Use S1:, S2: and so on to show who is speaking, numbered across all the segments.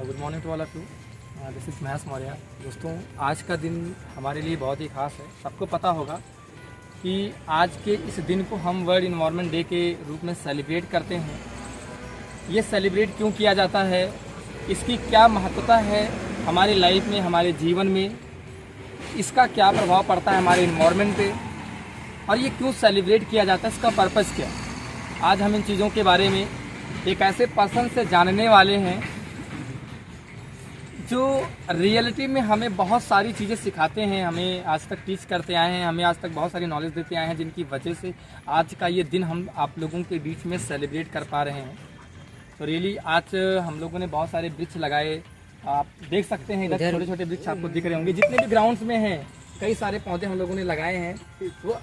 S1: Good morning to all of you. This is Mahesh Maurya. दोस्तों, आज का दिन हमारे लिए बहुत ही खास है। सबको पता होगा कि आज के इस दिन को हम वर्ल्ड इन्वायरमेंट डे के रूप में सेलिब्रेट करते हैं। ये सेलिब्रेट क्यों किया जाता है, इसकी क्या महत्वता है हमारी लाइफ में, हमारे जीवन में, इसका क्या प्रभाव पड़ता है हमारे इन्वायरमेंट पे, और ये क्यों सेलिब्रेट किया जाता है, इसका पर्पज़ क्या। आज हम इन चीज़ों के बारे में एक ऐसे पर्सन से जानने वाले हैं जो रियलिटी में हमें बहुत सारी चीज़ें सिखाते हैं, हमें आज तक टीच करते आए हैं, हमें आज तक बहुत सारी नॉलेज देते आए हैं, जिनकी वजह से आज का ये दिन हम आप लोगों के बीच में सेलिब्रेट कर पा रहे हैं। तो रियली आज हम लोगों ने बहुत सारे वृक्ष लगाए। आप देख सकते हैं इधर छोटे छोटे वृक्ष आपको दिख रहे होंगे, जितने भी ग्राउंड्स में हैं कई सारे पौधे हम लोगों ने लगाए हैं। वो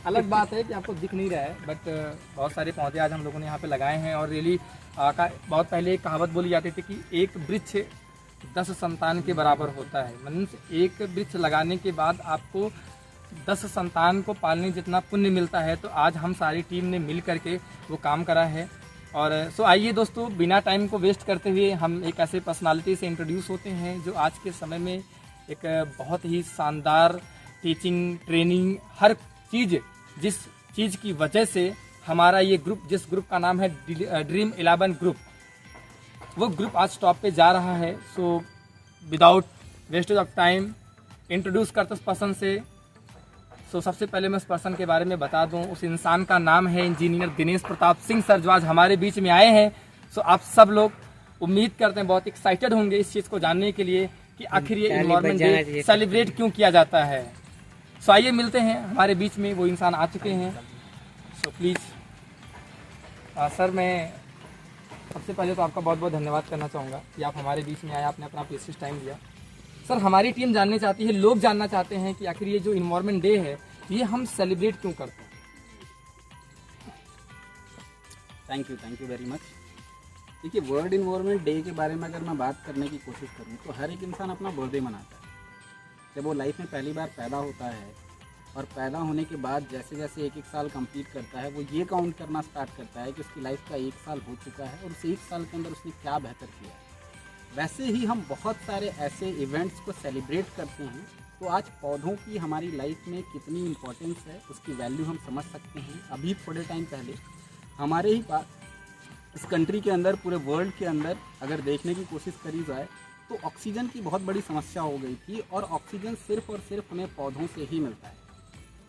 S1: अलग बात है कि आपको दिख नहीं रहा है, बट बहुत सारे पौधे आज हम लोगों ने यहाँ पे लगाए हैं। और रियली बहुत पहले एक कहावत बोली जाती थी कि एक वृक्ष 10 संतान के बराबर होता है। मतलब एक वृक्ष लगाने के बाद आपको 10 संतान को पालने जितना पुण्य मिलता है। तो आज हम सारी टीम ने मिल करके वो काम करा है। और सो आइए दोस्तों, बिना टाइम को वेस्ट करते हुए हम एक ऐसे पर्सनालिटी से इंट्रोड्यूस होते हैं जो आज के समय में एक बहुत ही शानदार टीचिंग, ट्रेनिंग, हर चीज़, जिस चीज़ की वजह से हमारा ये ग्रुप, जिस ग्रुप का नाम है ड्रीम 11 ग्रुप, वो ग्रुप आज टॉप पे जा रहा है। So without wastage of time introduce करते उस पर्सन से। सो सबसे पहले मैं उस पर्सन के बारे में बता दूं। उस इंसान का नाम है इंजीनियर दिनेश प्रताप सिंह सर, जो आज हमारे बीच में आए हैं। सो आप सब लोग उम्मीद करते हैं बहुत एक्साइटेड होंगे इस चीज़ को जानने के लिए कि आखिर ये इन्वायरमेंट डे सेलिब्रेट क्यों किया जाता है। सो आइए मिलते हैं, हमारे बीच में वो इंसान आ चुके हैं। सो प्लीज़ सर, मैं सबसे पहले तो आपका बहुत बहुत धन्यवाद करना चाहूँगा कि आप हमारे बीच में आए, आपने अपना प्रेशियस टाइम दिया। सर, हमारी टीम जानना चाहती है, लोग जानना चाहते हैं कि आखिर ये जो इन्वायरमेंट डे है ये हम सेलिब्रेट क्यों करते हैं।
S2: Thank you very much. देखिए, वर्ल्ड इन्वायरमेंट डे के बारे में अगर मैं बात करने की कोशिश करूँ तो हर एक इंसान अपना बर्थडे मनाता है जब वो लाइफ में पहली बार पैदा होता है। और पैदा होने के बाद जैसे जैसे एक साल कंप्लीट करता है, वो ये काउंट करना स्टार्ट करता है कि उसकी लाइफ का 1 साल हो चुका है और उस 1 साल के अंदर उसने क्या बेहतर किया है। वैसे ही हम बहुत सारे ऐसे इवेंट्स को सेलिब्रेट करते हैं। तो आज पौधों की हमारी लाइफ में कितनी इम्पोर्टेंस है, उसकी वैल्यू हम समझ सकते हैं। अभी थोड़े टाइम पहले हमारे ही पास इस कंट्री के अंदर, पूरे वर्ल्ड के अंदर अगर देखने की कोशिश करी जाए तो ऑक्सीजन की बहुत बड़ी समस्या हो गई थी। और ऑक्सीजन सिर्फ और सिर्फ हमें पौधों से ही मिलता है।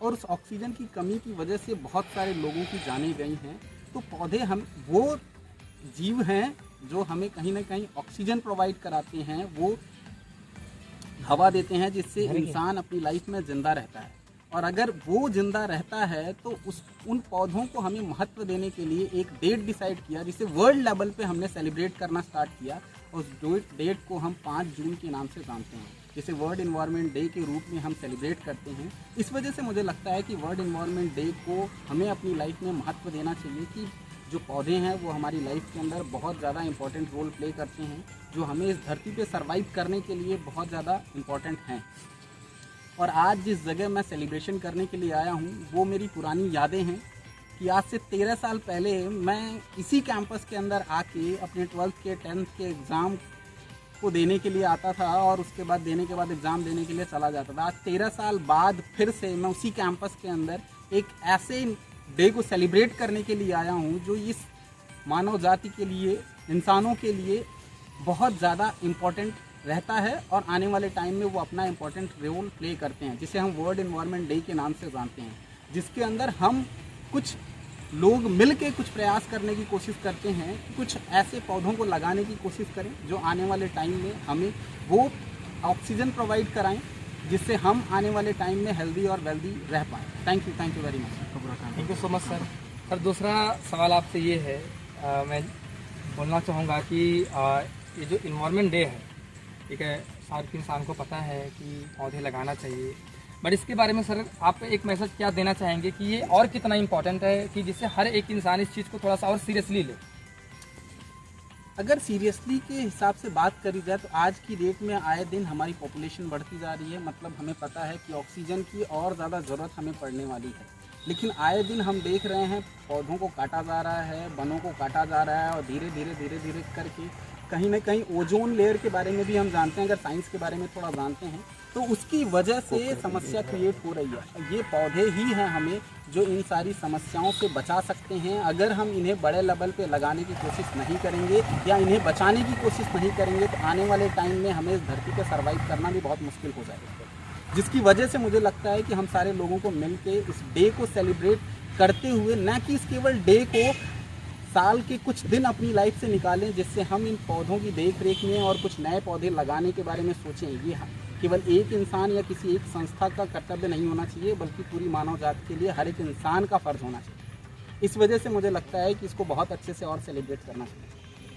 S2: और उस ऑक्सीजन की कमी की वजह से बहुत सारे लोगों की जानें गई हैं। तो पौधे हम वो जीव हैं जो हमें कहीं ना कहीं ऑक्सीजन प्रोवाइड कराते हैं, वो हवा देते हैं जिससे इंसान अपनी लाइफ में ज़िंदा रहता है। और अगर वो ज़िंदा रहता है तो उन पौधों को हमें महत्व देने के लिए एक डेट डिसाइड किया, जिसे वर्ल्ड लेवल पे हमने सेलिब्रेट करना स्टार्ट किया। उस डेट को हम 5 जून के नाम से जानते हैं, जिसे वर्ल्ड इन्वायरमेंट डे के रूप में हम सेलिब्रेट करते हैं। इस वजह से मुझे लगता है कि वर्ल्ड इन्वायरमेंट डे को हमें अपनी लाइफ में महत्व देना चाहिए कि जो पौधे हैं वो हमारी लाइफ के अंदर बहुत ज़्यादा इंपॉर्टेंट रोल प्ले करते हैं, जो हमें इस धरती पे सरवाइव करने के लिए बहुत ज़्यादा इम्पॉर्टेंट हैं। और आज जिस जगह मैं सेलिब्रेशन करने के लिए आया हूँ वो मेरी पुरानी यादें हैं कि आज से 13 साल पहले मैं इसी कैंपस के अंदर आके अपने 12th के 10th के एग्ज़ाम को देने के लिए आता था और उसके बाद देने के बाद एग्ज़ाम देने के लिए चला जाता था। आज 13 साल बाद फिर से मैं उसी कैंपस के अंदर एक ऐसे डे को सेलिब्रेट करने के लिए आया हूँ जो इस मानव जाति के लिए, इंसानों के लिए बहुत ज़्यादा इम्पोर्टेंट रहता है। और आने वाले टाइम में वो अपना इम्पोर्टेंट रोल प्ले करते हैं, जिसे हम वर्ल्ड इन्वायरमेंट डे के नाम से जानते हैं। जिसके अंदर हम कुछ लोग मिल के कुछ प्रयास करने की कोशिश करते हैं कि कुछ ऐसे पौधों को लगाने की कोशिश करें जो आने वाले टाइम में हमें वो ऑक्सीजन प्रोवाइड कराएं, जिससे हम आने वाले टाइम में हेल्दी और वेल्दी रह पाएँ। Thank you very much.
S1: Thank you so much sir. Sir, दूसरा सवाल आपसे ये है, मैं बोलना चाहूँगा कि ये जो इन्वायरमेंट डे है, ठीक है, हर इंसान को पता है कि पौधे लगाना चाहिए, बट इसके बारे में सर आप एक मैसेज क्या देना चाहेंगे कि ये और कितना इम्पोर्टेंट है कि जिससे हर एक इंसान इस चीज़ को थोड़ा सा और सीरियसली ले।
S2: अगर सीरियसली के हिसाब से बात करी जाए तो आज की डेट में आए दिन हमारी पॉपुलेशन बढ़ती जा रही है। मतलब हमें पता है कि ऑक्सीजन की और ज़्यादा ज़रूरत हमें पड़ने वाली है। लेकिन आए दिन हम देख रहे हैं पौधों को काटा जा रहा है, वनों को काटा जा रहा है और धीरे धीरे करके कहीं ना कहीं ओजोन लेयर के बारे में भी हम जानते हैं, अगर साइंस के बारे में थोड़ा जानते हैं तो उसकी वजह से समस्या क्रिएट हो रही है। ये पौधे ही हैं हमें जो इन सारी समस्याओं से बचा सकते हैं। अगर हम इन्हें बड़े लेवल पे लगाने की कोशिश नहीं करेंगे या इन्हें बचाने की कोशिश नहीं करेंगे तो आने वाले टाइम में हमें इस धरती पर सर्वाइव करना भी बहुत मुश्किल हो जाएगा। जिसकी वजह से मुझे लगता है कि हम सारे लोगों को मिल के इस डे को सेलिब्रेट करते हुए, न कि इस केवल डे को साल के कुछ दिन अपनी लाइफ से निकालें जिससे हम इन पौधों की देख रेख में और कुछ नए पौधे लगाने के बारे में सोचें। ये केवल एक इंसान या किसी एक संस्था का कर्तव्य नहीं होना चाहिए, बल्कि पूरी मानव जाति के लिए हर एक इंसान का फर्ज होना चाहिए। इस वजह से मुझे लगता है कि इसको बहुत अच्छे से और सेलिब्रेट करना चाहिए।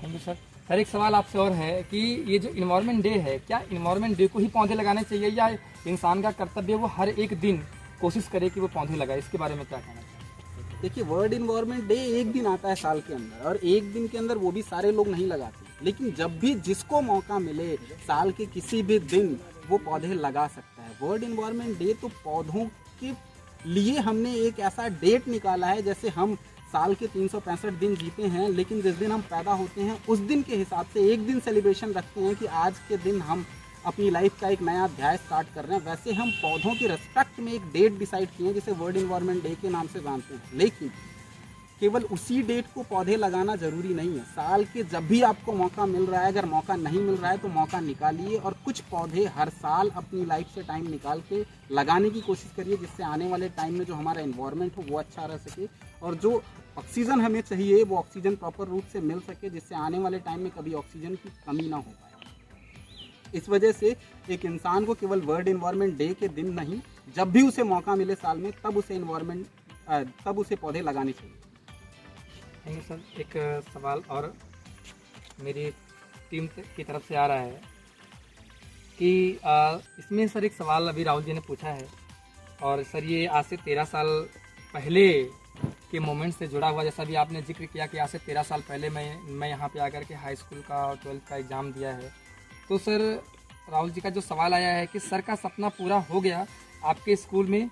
S1: Thank you sir. सर एक सवाल आपसे और है कि ये जो इन्वायरमेंट डे है, क्या इन्वायरमेंट डे को ही पौधे लगाने चाहिए या इंसान का कर्तव्य वो हर एक दिन कोशिश करे कि वो पौधे लगाए? इसके बारे में क्या कहना चाहिए?
S2: देखिए, वर्ल्ड इन्वायरमेंट डे एक दिन आता है साल के अंदर, और एक दिन के अंदर वो भी सारे लोग नहीं लगाते, लेकिन जब भी जिसको मौका मिले साल के किसी भी दिन वो पौधे लगा सकता है। वर्ल्ड इन्वायरमेंट डे तो पौधों के लिए हमने एक ऐसा डेट निकाला है, जैसे हम साल के 365 दिन जीते हैं, लेकिन जिस दिन हम पैदा होते हैं उस दिन के हिसाब से एक दिन सेलिब्रेशन रखते हैं कि आज के दिन हम अपनी लाइफ का एक नया अध्याय स्टार्ट कर रहे हैं। वैसे हम पौधों की रिस्पेक्ट में एक डेट डिसाइड किए हैं जिसे वर्ल्ड इन्वायरमेंट डे के नाम से जानते हैं, लेकिन केवल उसी डेट को पौधे लगाना जरूरी नहीं है। साल के जब भी आपको मौका मिल रहा है, अगर मौका नहीं मिल रहा है तो मौका निकालिए और कुछ पौधे हर साल अपनी लाइफ से टाइम निकाल के लगाने की कोशिश करिए, जिससे आने वाले टाइम में जो हमारा एनवायरनमेंट हो वो अच्छा रह सके और जो ऑक्सीजन हमें चाहिए वो ऑक्सीजन प्रॉपर रूप से मिल सके, जिससे आने वाले टाइम में कभी ऑक्सीजन की कमी ना हो पाए। इस वजह से एक इंसान को केवल वर्ल्ड इन्वायरमेंट डे के दिन नहीं, जब भी उसे मौका मिले साल में, तब उसे पौधे लगाने चाहिए।
S1: Thank you sir. एक सवाल और मेरी टीम की तरफ से आ रहा है कि इसमें सर एक सवाल अभी राहुल जी ने पूछा है, और सर ये आज से 13 साल पहले के मोमेंट से जुड़ा हुआ, जैसा भी आपने जिक्र किया कि आज से 13 साल पहले मैं यहाँ पे आकर के हाई स्कूल का और 12th का एग्ज़ाम दिया है। तो सर राहुल जी का जो सवाल आया है कि सर का सपना पूरा हो गया, आपके स्कूल में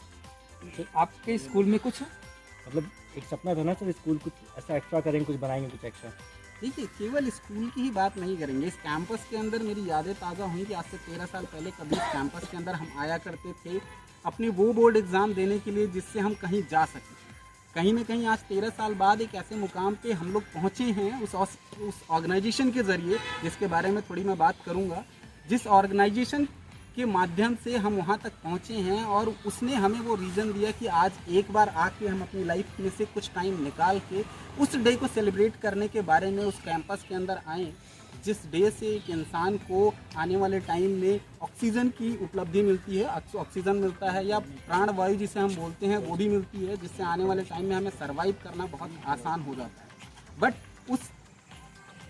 S1: कुछ
S3: मतलब एक सपना था ना सर, स्कूल कुछ ऐसा एक्स्ट्रा करेंगे, कुछ बनाएंगे कुछ एक्स्ट्रा।
S2: देखिए, केवल स्कूल की ही बात नहीं करेंगे, इस कैंपस के अंदर मेरी यादें ताज़ा हुई कि आज से 13 साल पहले कभी इस कैंपस के अंदर हम आया करते थे अपने वो बोर्ड एग्ज़ाम देने के लिए जिससे हम कहीं जा सकें। कहीं ना कहीं आज 13 साल बाद एक ऐसे मुकाम पे हम लोग पहुँचे हैं उस ऑर्गेनाइजेशन के ज़रिए, जिसके बारे में थोड़ी मैं बात करूँगा। जिस ऑर्गेनाइजेशन के माध्यम से हम वहाँ तक पहुँचे हैं और उसने हमें वो रीज़न दिया कि आज एक बार आके हम अपनी लाइफ में से कुछ टाइम निकाल के उस डे को सेलिब्रेट करने के बारे में उस कैंपस के अंदर आएँ, जिस डे से एक इंसान को आने वाले टाइम में ऑक्सीजन की उपलब्धि मिलती है, ऑक्सीजन मिलता है या प्राण वायु जिसे हम बोलते हैं वो भी मिलती है, जिससे आने वाले टाइम में हमें सर्वाइव करना बहुत आसान हो जाता है। बट उस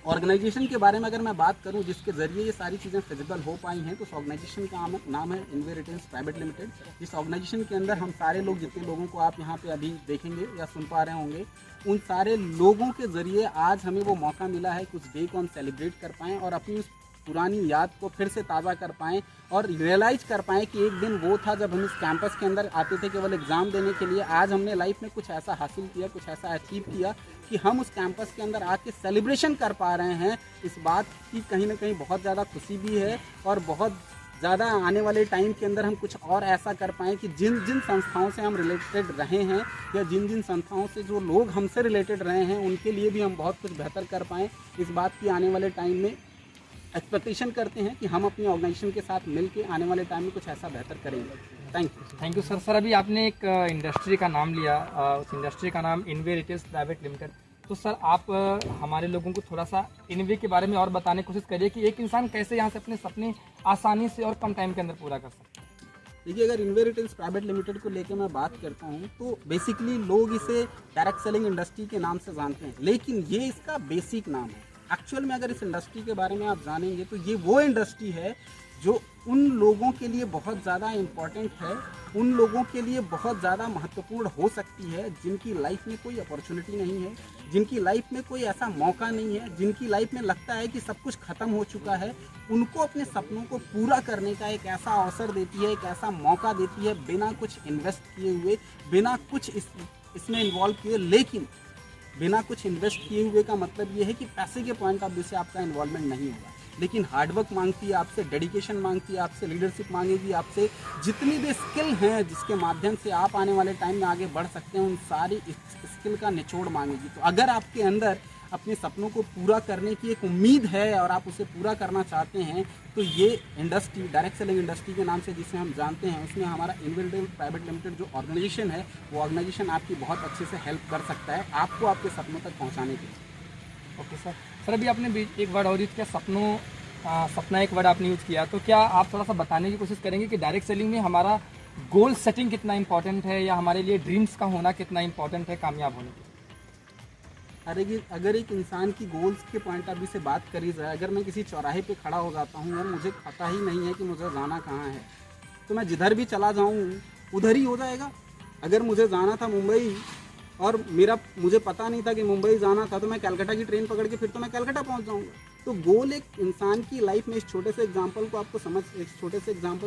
S2: ऑर्गेनाइजेशन के बारे में अगर मैं बात करूं जिसके ज़रिए ये सारी चीज़ें फिजिबल हो पाई हैं, तो उस ऑर्गेनाइजेशन का नाम है इन्वेरिटेंस प्राइवेट लिमिटेड। जिस ऑर्गेनाइजेशन के अंदर हम सारे लोग, जितने लोगों को आप यहाँ पे अभी देखेंगे या सुन पा रहे होंगे, उन सारे लोगों के ज़रिए आज हमें वो मौका मिला है कि उस डे को हम सेलिब्रेट कर पाएँ और अपनी उस पुरानी याद को फिर से ताज़ा कर पाएँ और रियलाइज़ कर पाएँ कि एक दिन वो था जब हम इस कैंपस के अंदर आते थे केवल एग्ज़ाम देने के लिए। आज हमने लाइफ में कुछ ऐसा हासिल किया, कुछ ऐसा अचीव किया कि हम उस कैंपस के अंदर आके सेलिब्रेशन कर पा रहे हैं। इस बात की कहीं ना कहीं बहुत ज़्यादा खुशी भी है और बहुत ज़्यादा आने वाले टाइम के अंदर हम कुछ और ऐसा कर पाएँ कि जिन जिन संस्थाओं से हम रिलेटेड रहे हैं या जिन जिन संस्थाओं से जो लोग हमसे रिलेटेड रहे हैं उनके लिए भी हम बहुत कुछ बेहतर कर पाएँ। इस बात की आने वाले टाइम में एक्सपेक्टेशन करते हैं कि हम अपनी ऑर्गेनाइजेशन के साथ मिलके आने वाले टाइम में कुछ ऐसा बेहतर करेंगे।
S1: Thank you sir. सर अभी आपने एक इंडस्ट्री का नाम लिया, उस इंडस्ट्री का नाम इन्वेरिटेंस प्राइवेट लिमिटेड। तो सर आप हमारे लोगों को थोड़ा सा इन्वे के बारे में और बताने की कोशिश करिए कि एक इंसान कैसे यहाँ से अपने सपने आसानी से और कम टाइम के अंदर पूरा कर सकता है।
S2: देखिए, अगर इन्वेरिटेंस प्राइवेट लिमिटेड को लेकर मैं बात करता हूँ तो बेसिकली लोग इसे डायरेक्ट सेलिंग इंडस्ट्री के नाम से जानते हैं, लेकिन ये इसका बेसिक नाम है। एक्चुअल में अगर इस इंडस्ट्री के बारे में आप जानेंगे तो ये वो इंडस्ट्री है जो उन लोगों के लिए बहुत ज़्यादा इम्पॉर्टेंट है, उन लोगों के लिए बहुत ज़्यादा महत्वपूर्ण हो सकती है जिनकी लाइफ में कोई अपॉर्चुनिटी नहीं है, जिनकी लाइफ में कोई ऐसा मौका नहीं है, जिनकी लाइफ में लगता है कि सब कुछ ख़त्म हो चुका है। उनको अपने सपनों को पूरा करने का एक ऐसा अवसर देती है, एक ऐसा मौका देती है, बिना कुछ इन्वेस्ट किए हुए, बिना कुछ इसमें इन्वॉल्व किए, लेकिन बिना कुछ इन्वेस्ट किए हुए का मतलब ये है कि पैसे के पॉइंट ऑफ व्यू से आपका इन्वॉल्वमेंट नहीं होगा, लेकिन हार्डवर्क मांगती है आपसे, डेडिकेशन मांगती है आपसे, लीडरशिप मांगेगी आपसे, जितनी भी स्किल हैं जिसके माध्यम से आप आने वाले टाइम में आगे बढ़ सकते हैं, उन सारी स्किल का निचोड़ मांगेगी। तो अगर आपके अंदर अपने सपनों को पूरा करने की एक उम्मीद है और आप उसे पूरा करना चाहते हैं, तो ये इंडस्ट्री, डायरेक्ट सेलिंग इंडस्ट्री के नाम से जिसे हम जानते हैं, उसमें हमारा इनविजिबल प्राइवेट लिमिटेड जो ऑर्गेनाइजेशन है, वो ऑर्गेनाइजेशन आपकी बहुत अच्छे से हेल्प कर सकता है आपको आपके सपनों तक पहुंचाने के लिए।
S1: Okay sir. सर अभी आपने एक वर्ड और यूज़ किया, सपना एक वर्ड आपने यूज़ किया, तो क्या आप थोड़ा सा बताने की कोशिश करेंगे कि डायरेक्ट सेलिंग में हमारा गोल सेटिंग कितना इंपॉर्टेंट है, या हमारे लिए ड्रीम्स का होना कितना इंपॉर्टेंट है कामयाब होने के लिए?
S2: अगर एक इंसान की गोल्स के पॉइंट ऑफ व्यू से बात करी जाए, अगर मैं किसी चौराहे पे खड़ा हो जाता हूँ और मुझे पता ही नहीं है कि मुझे जाना कहाँ है, तो मैं जिधर भी चला जाऊँ उधर ही हो जाएगा। अगर मुझे जाना था मुंबई और मुझे पता नहीं था कि मुंबई जाना था, तो मैं कलकत्ता की ट्रेन पकड़ के फिर तो मैं कलकत्ता पहुंच जाऊंगा। तो गोल एक इंसान की लाइफ में, इस छोटे से एग्जांपल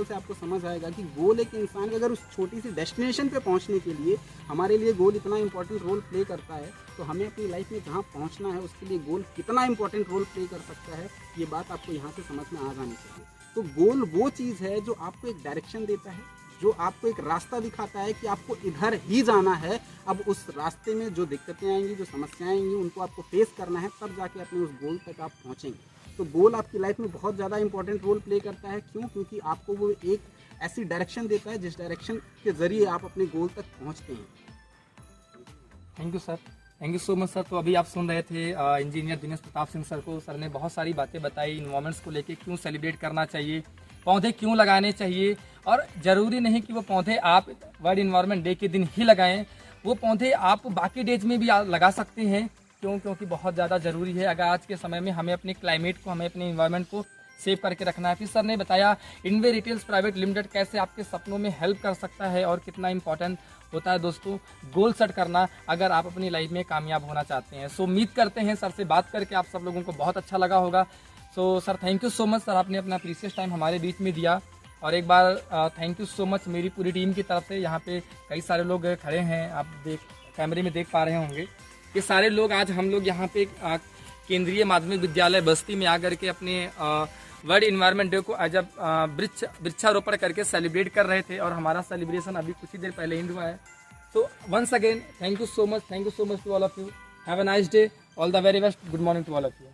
S2: से आपको समझ आएगा कि गोल एक इंसान का, अगर उस छोटी सी डेस्टिनेशन पे पहुंचने के लिए हमारे लिए गोल इतना इंपॉर्टेंट रोल प्ले करता है, तो हमें अपनी लाइफ में जहाँ पहुँचना है उसके लिए गोल कितना इंपॉर्टेंट रोल प्ले कर सकता है, ये बात आपको यहाँ से समझ में आ जानी चाहिए। तो गोल वो चीज़ है जो आपको एक डायरेक्शन देता है, जो आपको एक रास्ता दिखाता है कि आपको इधर ही जाना है। अब उस रास्ते में जो दिक्कतें आएंगी, जो समस्याएं आएंगी, उनको आपको फेस करना है, तब जाके अपने उस गोल तक आप पहुंचेंगे। तो गोल आपकी लाइफ में बहुत ज़्यादा इंपॉर्टेंट रोल प्ले करता है। क्यों? क्योंकि आपको वो एक ऐसी डायरेक्शन देता है जिस डायरेक्शन के ज़रिए आप अपने गोल तक पहुँचते हैं।
S1: Thank you sir, thank you so much sir. तो अभी आप सुन रहे थे इंजीनियर दिनेश प्रताप सिंह सर को। सर ने बहुत सारी बातें बताई इन्वायरमेंट्स को लेके, क्यों सेलिब्रेट करना चाहिए, पौधे क्यों लगाने चाहिए, और ज़रूरी नहीं कि वो पौधे आप वर्ल्ड इन्वायरमेंट डे के दिन ही लगाएं, वो पौधे आप बाकी डेज में भी लगा सकते हैं। क्योंकि बहुत ज़्यादा ज़रूरी है। अगर आज के समय में हमें अपने क्लाइमेट को, हमें अपने इन्वायरमेंट को सेव करके रखना है। फिर सर ने बताया इनवे रिटेल्स प्राइवेट लिमिटेड कैसे आपके सपनों में हेल्प कर सकता है और कितना इंपॉर्टेंट होता है दोस्तों गोल सेट करना, अगर आप अपनी लाइफ में कामयाब होना चाहते हैं। सो उम्मीद करते हैं सर से बात करके आप सब लोगों को बहुत अच्छा लगा होगा। So sir thank you so much sir, आपने अपना प्रीशियस टाइम हमारे बीच में दिया। और एक बार थैंक यू सो मच मेरी पूरी टीम की तरफ से। यहाँ पे कई सारे लोग खड़े हैं, आप कैमरे में देख पा रहे होंगे। ये सारे लोग आज हम लोग यहाँ पे केंद्रीय माध्यमिक विद्यालय बस्ती में आकर के अपने वर्ल्ड इन्वायरमेंट डे को एज अ वृक्षारोपण करके सेलिब्रेट कर रहे थे, और हमारा सेलिब्रेशन अभी कुछ ही देर पहले एंड हुआ है। So once again thank you so much to all of you. Have a nice day, all the very best, good morning to all of you.